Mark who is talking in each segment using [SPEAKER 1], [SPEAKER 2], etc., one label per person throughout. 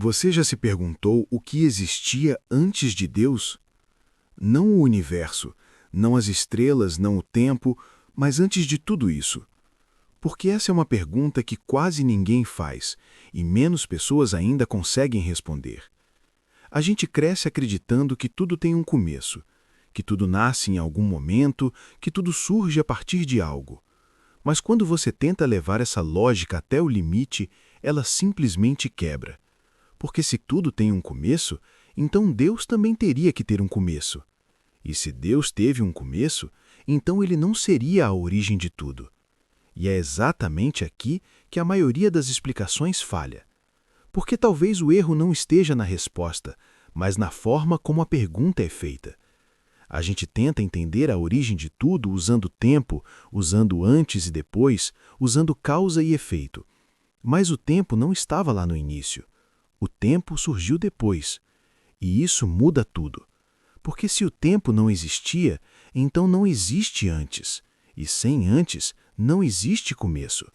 [SPEAKER 1] Você já se perguntou o que existia antes de Deus? Não o universo, não as estrelas, não o tempo, mas antes de tudo isso. Porque essa é uma pergunta que quase ninguém faz, e menos pessoas ainda conseguem responder. A gente cresce acreditando que tudo tem um começo, que tudo nasce em algum momento, que tudo surge a partir de algo. Mas quando você tenta levar essa lógica até o limite, ela simplesmente quebra. Porque se tudo tem um começo, então Deus também teria que ter um começo. E se Deus teve um começo, então ele não seria a origem de tudo. E é exatamente aqui que a maioria das explicações falha. Porque talvez o erro não esteja na resposta, mas na forma como a pergunta é feita. A gente tenta entender a origem de tudo usando tempo, usando antes e depois, usando causa e efeito. Mas o tempo não estava lá no início. O tempo surgiu depois. E isso muda tudo. Porque se o tempo não existia, então não existe antes. E sem antes, não existe começo.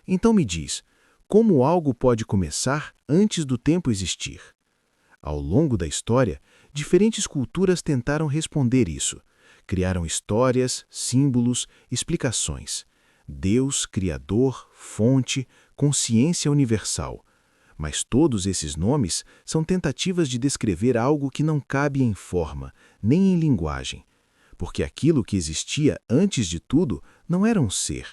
[SPEAKER 1] Então me diz, como algo pode começar antes do tempo existir? Ao longo da história, diferentes culturas tentaram responder isso. Criaram histórias, símbolos, explicações. Deus, Criador, fonte, consciência universal. Mas todos esses nomes são tentativas de descrever algo que não cabe em forma, nem em linguagem. Porque aquilo que existia antes de tudo não era um ser.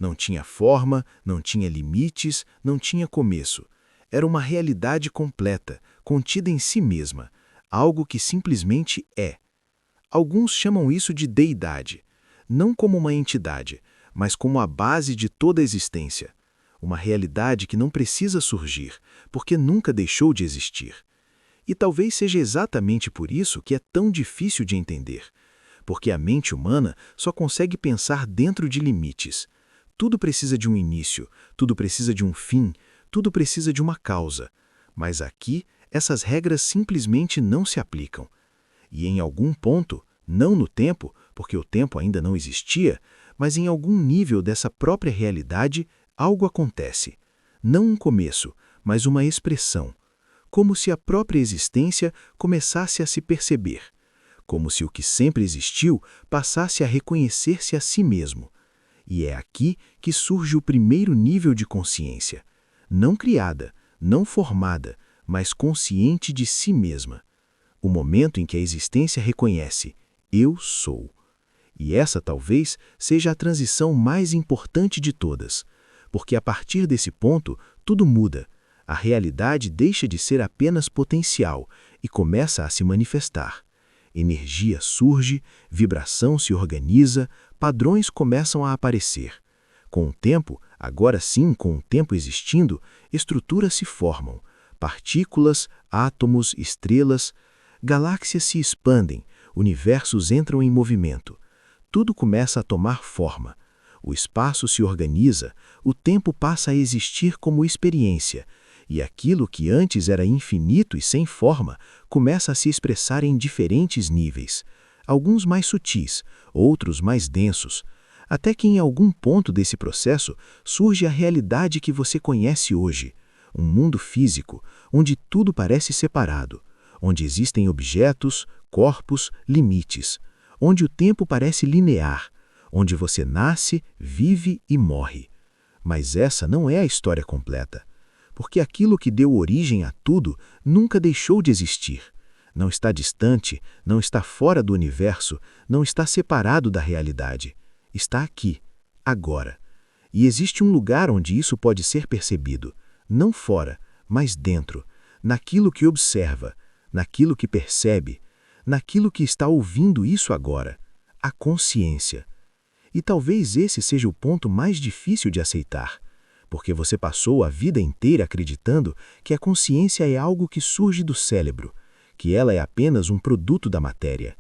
[SPEAKER 1] Não tinha forma, não tinha limites, não tinha começo. Era uma realidade completa, contida em si mesma, algo que simplesmente é. Alguns chamam isso de deidade, não como uma entidade, mas como a base de toda a existência. Uma realidade que não precisa surgir, porque nunca deixou de existir. E talvez seja exatamente por isso que é tão difícil de entender. Porque a mente humana só consegue pensar dentro de limites. Tudo precisa de um início, tudo precisa de um fim, tudo precisa de uma causa. Mas aqui, essas regras simplesmente não se aplicam. E em algum ponto, não no tempo, porque o tempo ainda não existia, mas em algum nível dessa própria realidade, algo acontece. Não um começo, mas uma expressão. Como se a própria existência começasse a se perceber. Como se o que sempre existiu passasse a reconhecer-se a si mesmo. E é aqui que surge o primeiro nível de consciência. Não criada, não formada, mas consciente de si mesma. O momento em que a existência reconhece, eu sou. E essa talvez seja a transição mais importante de todas. Porque a partir desse ponto, tudo muda. A realidade deixa de ser apenas potencial e começa a se manifestar. Energia surge, vibração se organiza, padrões começam a aparecer. Com o tempo, agora sim com o tempo existindo, estruturas se formam. Partículas, átomos, estrelas, galáxias se expandem, universos entram em movimento. Tudo começa a tomar forma. O espaço se organiza, o tempo passa a existir como experiência, e aquilo que antes era infinito e sem forma começa a se expressar em diferentes níveis, alguns mais sutis, outros mais densos, até que em algum ponto desse processo surge a realidade que você conhece hoje, um mundo físico, onde tudo parece separado, onde existem objetos, corpos, limites, onde o tempo parece linear, onde você nasce, vive e morre. Mas essa não é a história completa, porque aquilo que deu origem a tudo nunca deixou de existir. Não está distante, não está fora do universo, não está separado da realidade. Está aqui, agora. E existe um lugar onde isso pode ser percebido, não fora, mas dentro, naquilo que observa, naquilo que percebe, naquilo que está ouvindo isso agora, a consciência. E talvez esse seja o ponto mais difícil de aceitar, porque você passou a vida inteira acreditando que a consciência é algo que surge do cérebro, que ela é apenas um produto da matéria.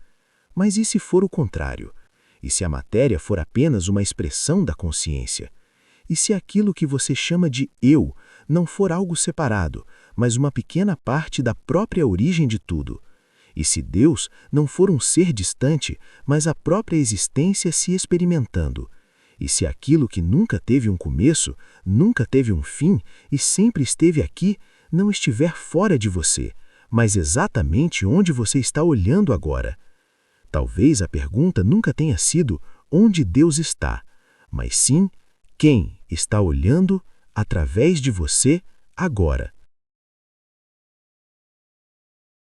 [SPEAKER 1] Mas e se for o contrário? E se a matéria for apenas uma expressão da consciência? E se aquilo que você chama de eu não for algo separado, mas uma pequena parte da própria origem de tudo? E se Deus não for um ser distante, mas a própria existência se experimentando? E se aquilo que nunca teve um começo, nunca teve um fim e sempre esteve aqui, não estiver fora de você, mas exatamente onde você está olhando agora. Talvez a pergunta nunca tenha sido onde Deus está, mas sim quem está olhando através de você agora.